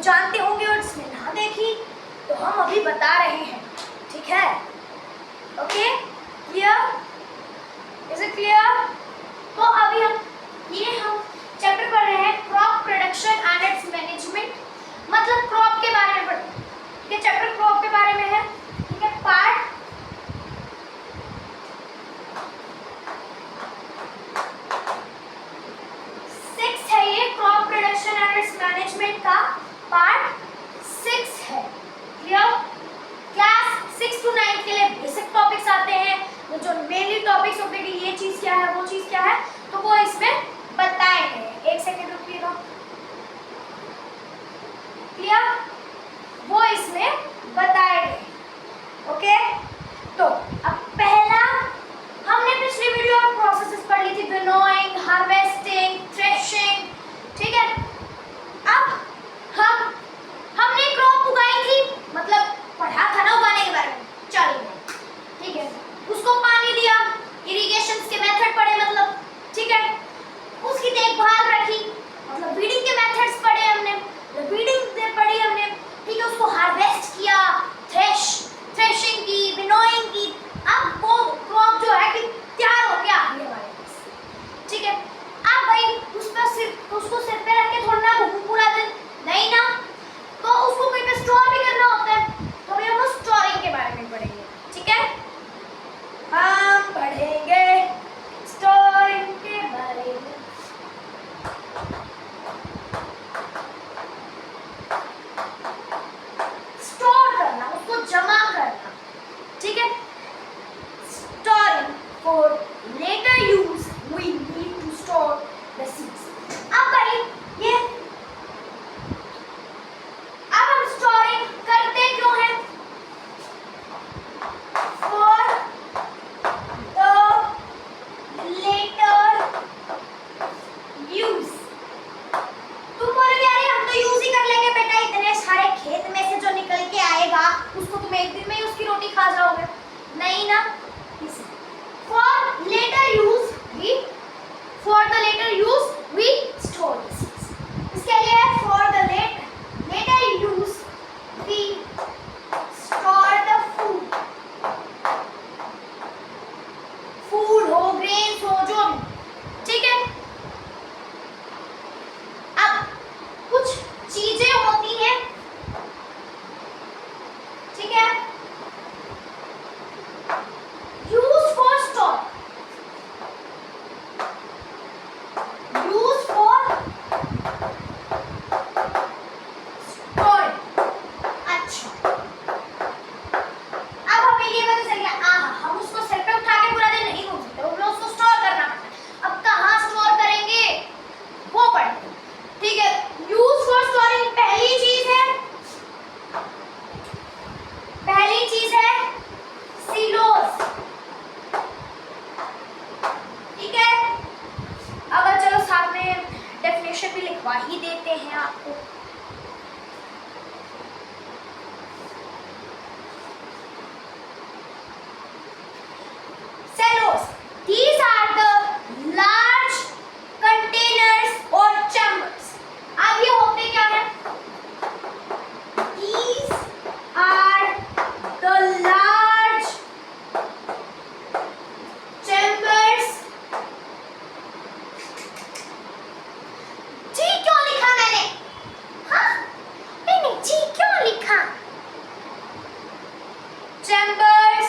जानते होंगे और जिसने ना देखी तो हम अभी बता रहे हैं, ठीक है? Okay, clear? Is it clear? तो अभी हम चैप्टर पढ़ रहे हैं crop production and it's management, मतलब क्रॉप के बारे में पढ़ रहे हैं, ठीक है? चैप्टर क्रॉप के बारे में है, ठीक है? पार्ट 6 है ये, crop production and it's management का पार्ट 6 है, क्लियर? क्लास 6 to 9 के लिए बेसिक टॉपिक्स आते हैं, जो मेनली टॉपिक्स होते हैं कि ये चीज क्या है, वो चीज क्या है, तो वो इसमें बताए गए। एक सेकेंड रुकिएगा, क्लियर? वो इसमें बताए गए, ओके? तो अब पहला हमने पिछली वीडियो में प्रोसेसेस पढ़ ली थी, विनोइंग, हार्वेस्टिंग, थ्रेशिंग, ठीक है? अब हमने क्रॉप उगाई थी, मतलब पढ़ा था ना उगाने के बारे में, चलिए, ठीक है? उसको पानी दिया, इरिगेशन के मेथड पढ़े, मतलब, ठीक है? उसकी देखभाल रखी, मतलब वीडिंग के मेथड्स पढ़े हमने, वीडिंग पढ़ी हमने, ठीक है? उसको हार्वेस्ट किया, थ्रेशिंग की, विनोइंग की। अब वो क्रॉप जो है कि तैयार हो गया हमारे पास, ठीक है? अब भाई उसको सिर पे रख के थोड़ा ना घूमू पूरा दिन, नहीं ना, तो उसको कहीं पे स्टोर भी करना होता है, तो अभी हम स्टोरिंग के बारे में पढ़ेंगे, ठीक है? हम पढ़ेंगे स्टोरिंग के बारे में। स्टोर करना, उसको जमा करना, ठीक है? Storing for later use, we need to store the seeds. अब भाई ये अब हम स्टोरिंग करते क्यों हैं? For the later use. तुम बोलोगे यार हम तो यूज ही कर लेंगे बेटा, इतने सारे खेत में से जो निकल के आएगा उसको तुम एक दिन में ही उसकी रोटी खा जाओगे, नहीं ना? For later use we store this. इसके लिए for the later use we store the food हो, ग्रेन्स हो, जो भी, ठीक है? अब कुछ चीजें होती हैं, ठीक है? Use for store, use for store. अच्छा, अब हमें ये पता चल गया, हम उसको सिर पे उठा के पूरा दिन नहीं घूम सकते, हम लोग उसको स्टोर करना पड़ता है। अब कहाँ स्टोर करेंगे वो पढ़ेंगे, ठीक है? यूज फॉर स्टोरिंग पहली चीज है सिलोस, ठीक है? अब चलो साथ में डेफिनेशन भी लिखवा ही देते हैं आपको। Cellos, these are the large containers or chambers. अब ये होते क्या है? These are the large chambers. जी क्यों लिखा मैंने? हाँ? नहीं जी क्यों लिखा? Chambers,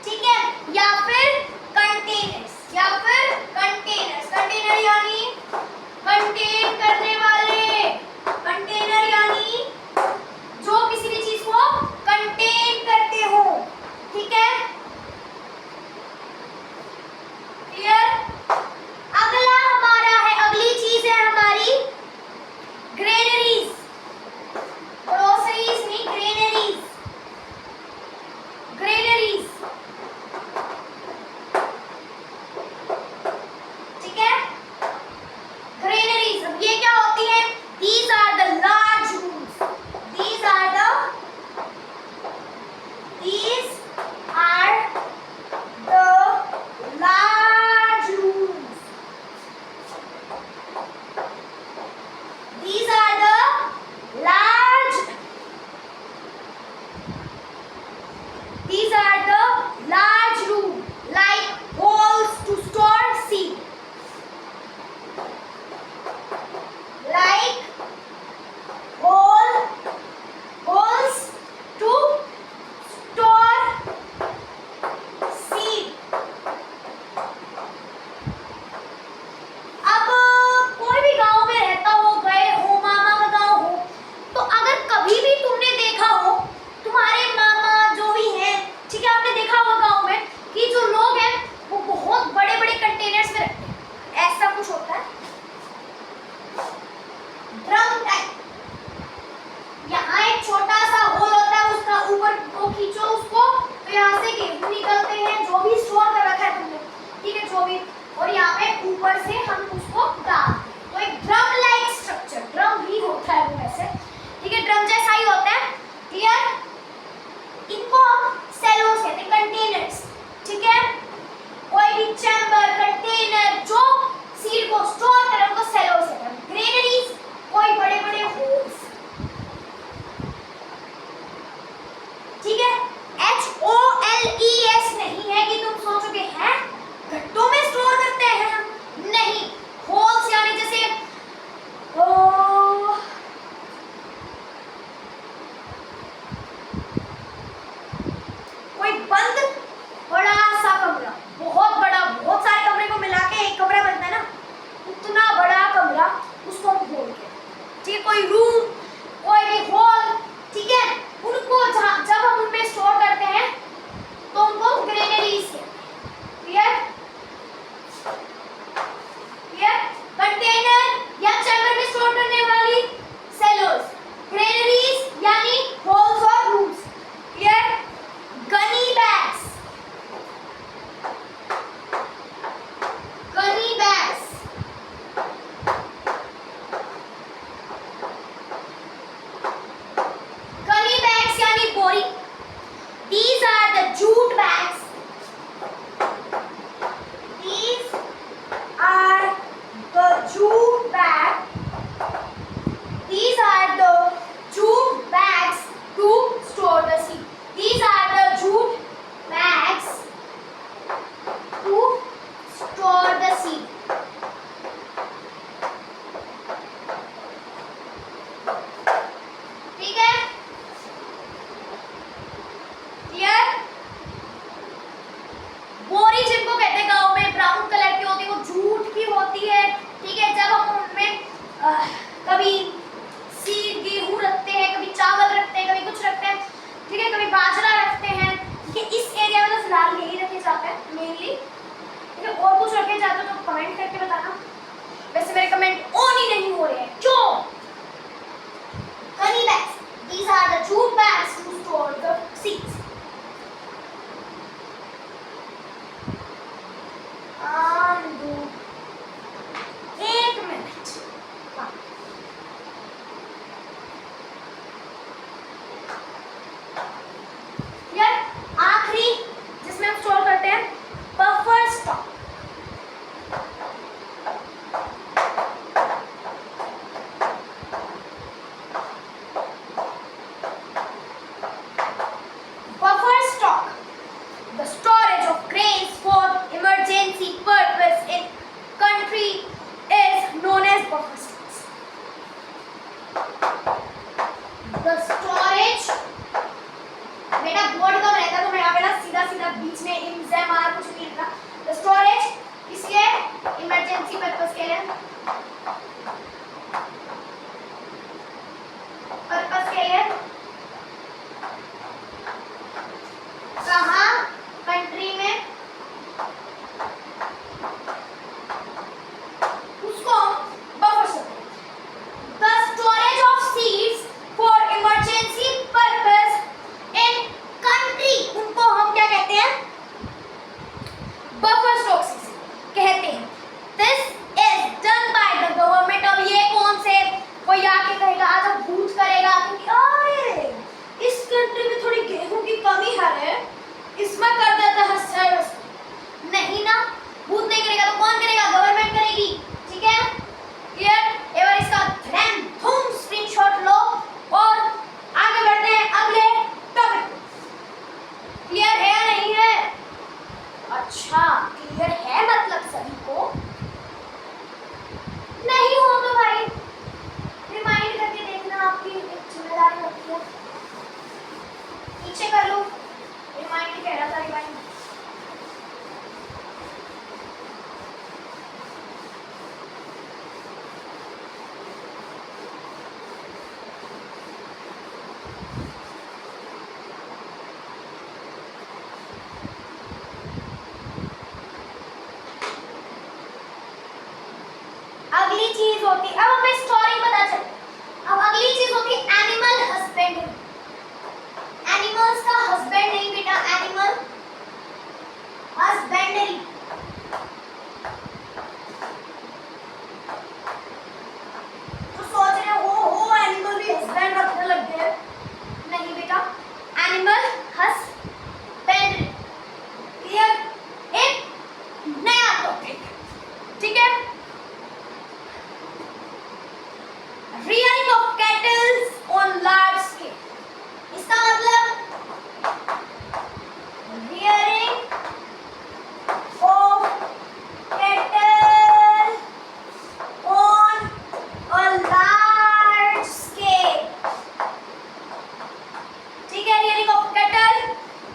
ठीक है? या फिर कंटेनर्स, कंटेनर यानी कंटेन करने वाले, कंटेनर यानी जो किसी भी चीज को कंटेन करते हो, ठीक है? क्लियर? अगली चीज है हमारी ग्रेनरीज, ग्रोसरीज नहीं, ग्रेनरी। है इसमें कर देता है सर्विस। नहीं ना, भूत नहीं करेगा तो कौन करेगा? गवर्नमेंट करेगी। ठीक है, क्लियर? एक बार इसका धड़म धूम स्क्रीनशॉट लो और आगे बढ़ते हैं अगले टॉपिक। क्लियर है या नहीं है? अच्छा, क्लियर है मतलब सभी को? नहीं हो तो भाई रिमाइंड करके देखना, आपकी एक जिम्मेदारी होती है। नीचे कर लो, रिमाइंड कह रहा था, रिमाइंड। अगली चीज होती, अब हमें स्टोरी पता चल। अब अगली चीज होती है एनिमल हस्बेंड्री। एनिमल्स का हस्बैंड नहीं बेटा, एनिमल हस्बेंड्री। तो सोच रहे हो एनिमल भी हस्बैंड रखने लग गए। नहीं बेटा, एनिमल हस्बेंड्री। क्लियर? एक नया टॉपिक। ठीक है, rearing of cattle on large scale। इसका मतलब rearing of cattle on a large scale। ठीक है, rearing of cattle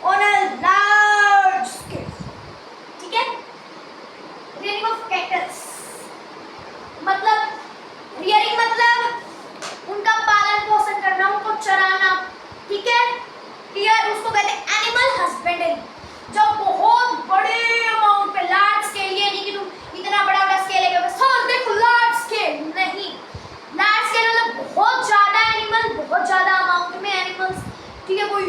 on a large scale। ठीक है, rearing of cattle मतलब रियरिंग मतलब उनका पालन पोषण करना, उनको चराना। ठीक है, क्लियर? उसको कहते हैं एनिमल हस्बेंड्री। जब बहुत बड़े अमाउंट पे, लार्ज स्केल, ये नहीं कि तुम इतना बड़ा बड़ा स्केल है बस हाँ देखो लार्ज स्केल, नहीं। लार्ज स्केल मतलब बहुत ज्यादा एनिमल, बहुत ज्यादा अमाउंट में एनिमल्स। ठीक है, कोई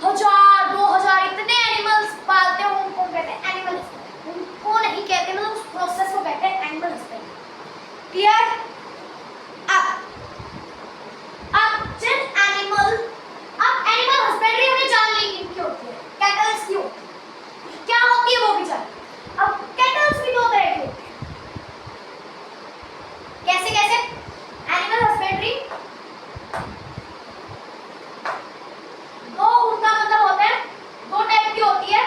1000 2000 इतने एनिमल्स पालते हो, उनको कहते हैं एनिमल हस्बेंड्री। उनको नहीं कहते, मतलब उस प्रोसेस को कहते हैं एनिमल हस्बेंड्री। क्लियर? अब एनिमल हस्बेंड्री हमें जान लेंगे क्यों होती है, कैटल्स की होती है। क्या होती है वो भी जान। अब कैटल्स भी दो तरह की होती है। कैसे कैसे? एनिमल हस्बेंड्री दो, उनका मतलब होता है दो टाइप की होती है।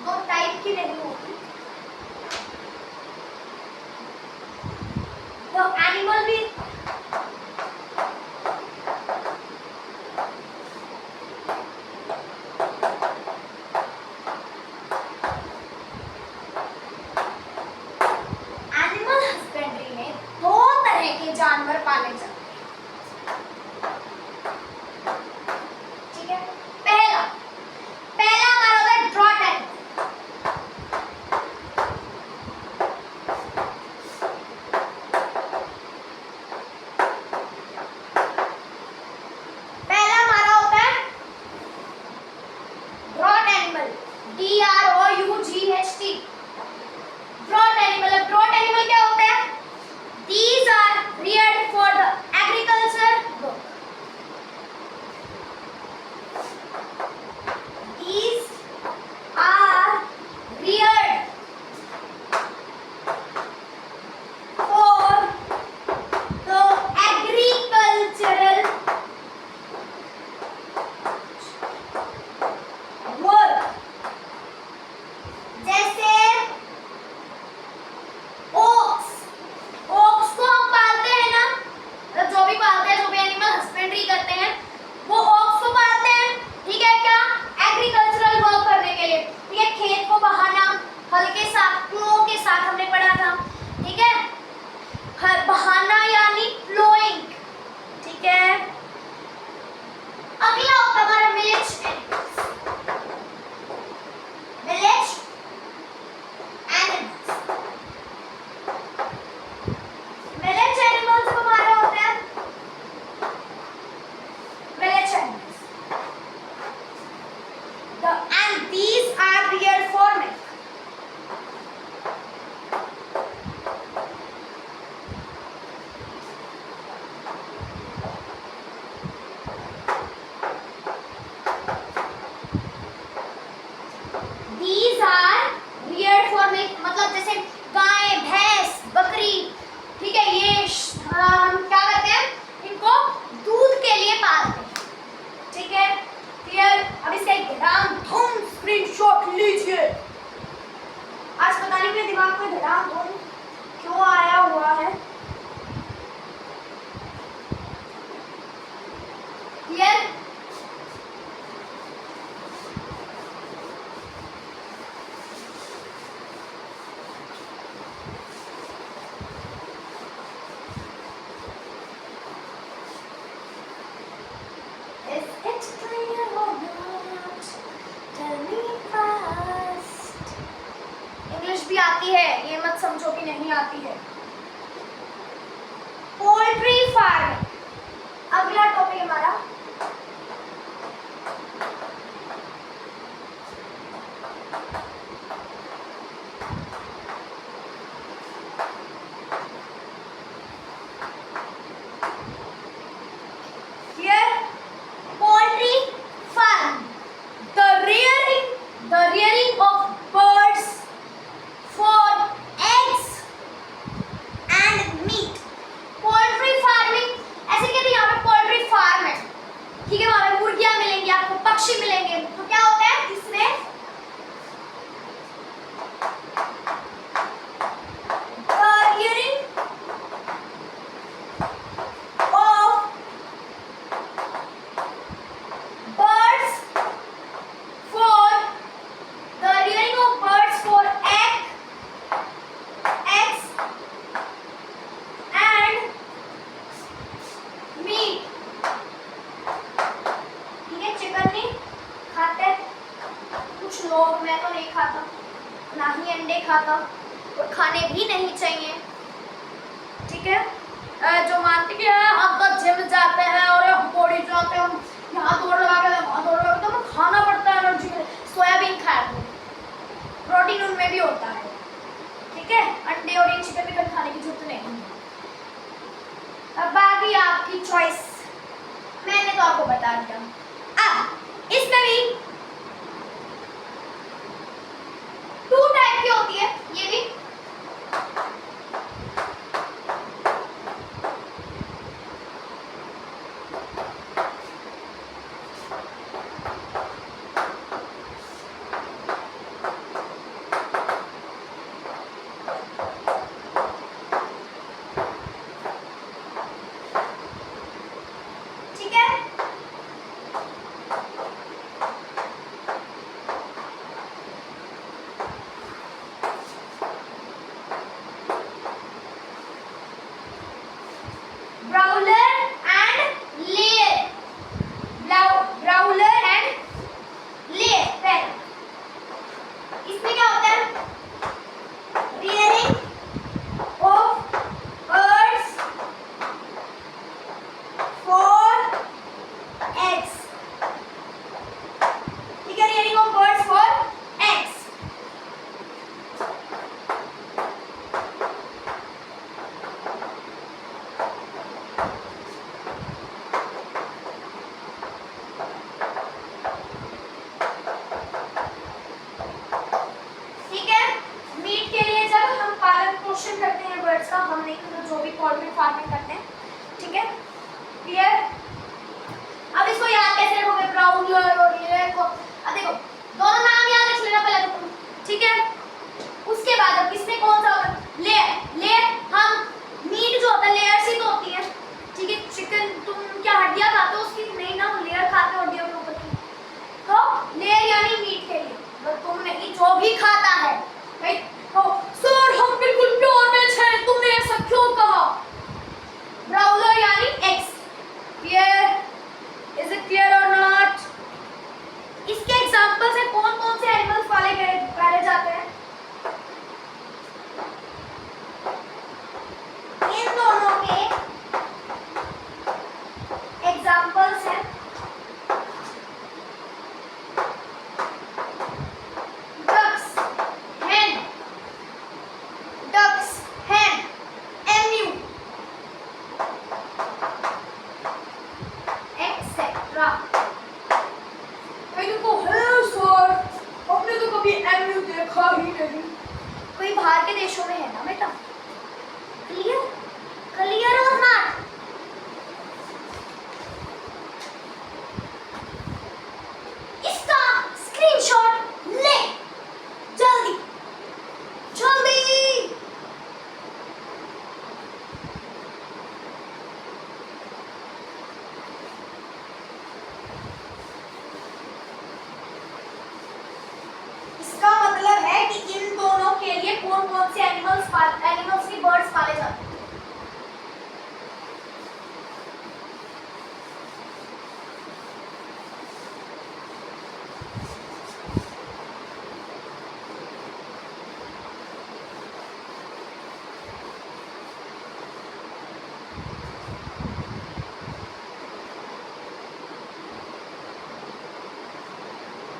दो टाइप की नहीं होती। तो एनिमल भी दिमाग में ध्यान दूं क्यों आया हुआ है। ये इंग्लिश भी आती है, ये मत समझो कि नहीं आती है। पोल्ट्री फार्म अगला टॉपिक हमारा। लोग, मैं तो नहीं खाता, ना ही अंडे खाता और खाने भी नहीं चाहिए, ठीक है। जो मानते कि अब तो जिम जाते हैं और बॉडी जाते हैं, हम यहाँ दौड़ लगा के वहाँ दौड़ लगा के, तो हमें खाना पड़ता है एनर्जी के लिए। सोयाबीन खाया करो, प्रोटीन उनमें भी होता है, ठीक है। अंडे और ये चिकन भी खाने की जरूरत नहीं है। अब बाकी आपकी चॉइस, मैंने तो आपको बता दिया। अब इसमें भी 2 टाइप की होती है, ये भी करते हैं बर्ड्स का, हम नहीं तो जो भी पोल्ट्री फार्मिंग करते हैं, ठीक है, क्लियर। अब इसको याद कैसे रखोगे, ब्राउलर और ये को, अब देखो दोनों नाम याद रख लेना पहले तो, ठीक है। उसके बाद अब इसमें कौन सा होगा, लेयर। लेयर हम मीट जो होता है लेयर्स ही तो होती है, ठीक है। चिकन तुम क्या हड्डियां खाते हो उसकी, नहीं ना, लेयर खाते हो हड्डियों के ऊपर की, तो लेयर यानी मीट के लिए। अगर तुम नहीं जो भी खाता है भाई तो सर हम बिल्कुल प्योर वेज हैं, तुमने ऐसा क्यों कहा, ब्राउलर यानी eggs, clear, is it clear और नॉट। इसके एग्जांपल्स है कौन कौन से एनिमल्स पाले जाते हैं, इन दोनों के एग्जांपल्स हैं कोई बाहर के देशों में है ना बेटा, क्लियर, क्लियर और नॉट। इसका स्क्रीनशॉट ले, जल्दी जल्दी एनिमल्स की बर्ड्स पाले जाते हैं।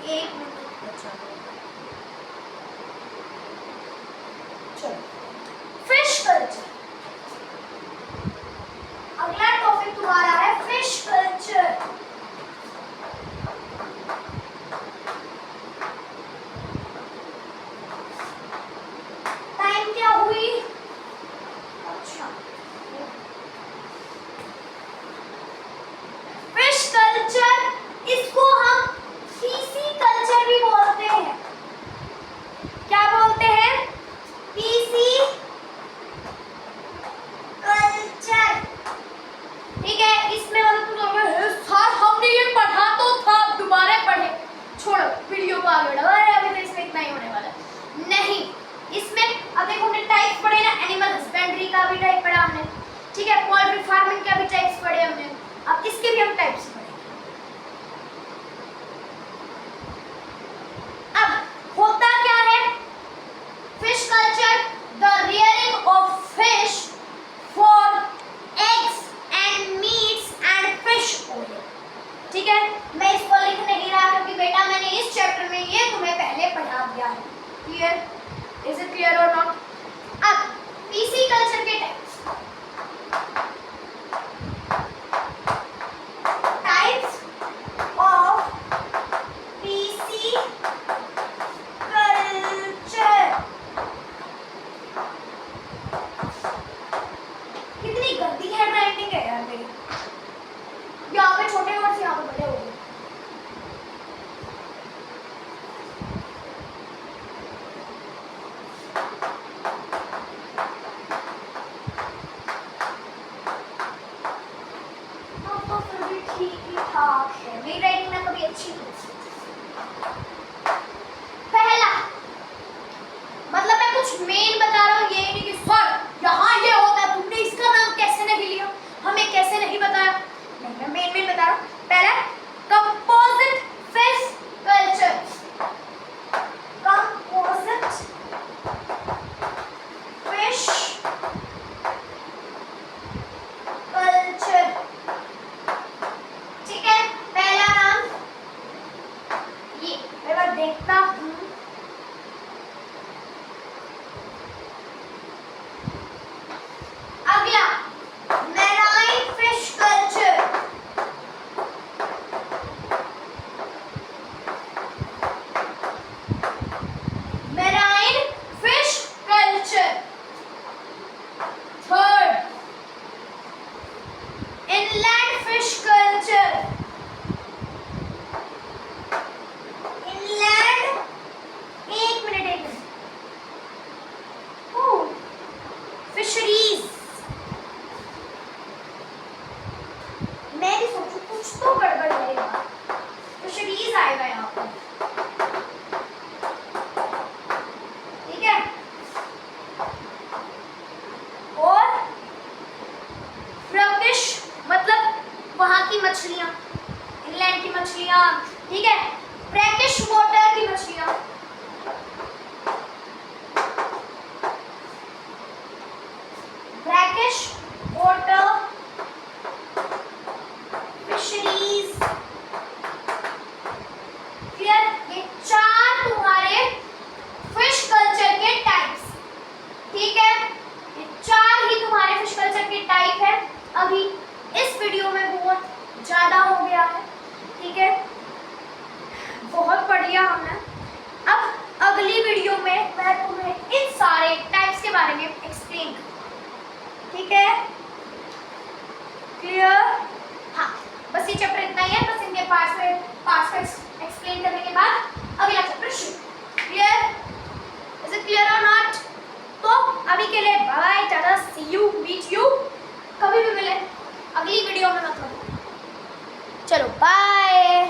एक मिनट बचा है। चलो, फिश कल्चर। अगला टॉपिक तुम्हारा है फिश कल्चर। टाइम क्या हुई? अच्छा, फिश कल्चर, इसको हम पीसी कल्चर भी बोलते हैं। क्या बोलते हैं? PC culture. ठीक है, इसमें मतलब सर हमने ये पढ़ा तो था, दोबारा पढ़े। छोड़ो, वीडियो को आगे बढ़ाओ। अरे अभी तो इसमें इतना ही होने वाला है। नहीं, इसमें अब देखो हमने टाइप पढ़े ना, एनिमल हस्बेंड्री का भी टाइप पढ़ा हमने, ठीक है, पोल्ट्री फार्मिंग का भी टाइप्स पढ़े हमने। अब इसके भी हम टाइप्स पढ़ेंगे। अब होता क्या है fish culture? The rearing of fish for eggs and meets and fish oil. ठीक है, मैं इसको लिख नहीं रहा क्योंकि बेटा मैंने इस चैप्टर में ये तुम्हें पहले पढ़ा दिया है। क्लियर? इज इट क्लियर और नॉट? अब पीसी कल्चर के टाइप्स ऑफ पीसी कल्चर। कितनी गंदी हैंडराइटिंग है यार मेरी। यहाँ पे छोटे वर्ड्स, यहाँ पे बड़े हो गए। तो फिर भी ठीक ही ठाक है, मेरी राइटिंग ना कभी अच्छी नहीं। पहला मतलब मैं कुछ मेन बता रहा हूँ, ये नहीं कि सर यहाँ ये होता है, तुमने इसका नाम कैसे नहीं लिया, हमें कैसे नहीं बताया। नहीं, मैं मेन बता रहा हूँ। पहला composite fish culture. Composite fish culture. ठीक है, पहला नाम ये, मैं बार देखता हूँ। अगला marine fish culture. Marine fish culture. Third inland fish culture. Inland, एक मिनट फिशरीज। मैं भी सोचू कुछ तो गड़बड़ है यार, फिशरीज आएगा यहाँ पर। ठीक है, और फ्रॉगिश मतलब वहां की मछलियां, इंग्लैंड की मछलियां। ठीक है, ब्रैकिश वाटर की मछलियां। Brackish water fisheries. क्लियर? ये चार तुम्हारे फिश कल्चर के टाइप्स। ठीक है, ये चार ही तुम्हारे फिश कल्चर के टाइप है। अभी इस वीडियो में बहुत ज्यादा हो गया है। ठीक है, बहुत पढ़ लिया हमने। अब अगली वीडियो में मैं तुम्हें इन सारे टाइप्स के बारे में एक्सप्लेन करूंगी। ठीक है, क्लियर? हाँ, बस ये चैप्टर इतना ही है। बस इनके पार्ट्स को एक्सप्लेन करने के बाद अगला चैप्टर शुरू। क्लियर? इज इट क्लियर और नॉट? तो अभी के लिए बाय बाय, टाटा, सी यू, मीट यू। कभी भी मिले अगली वीडियो में, मतलब चलो बाय।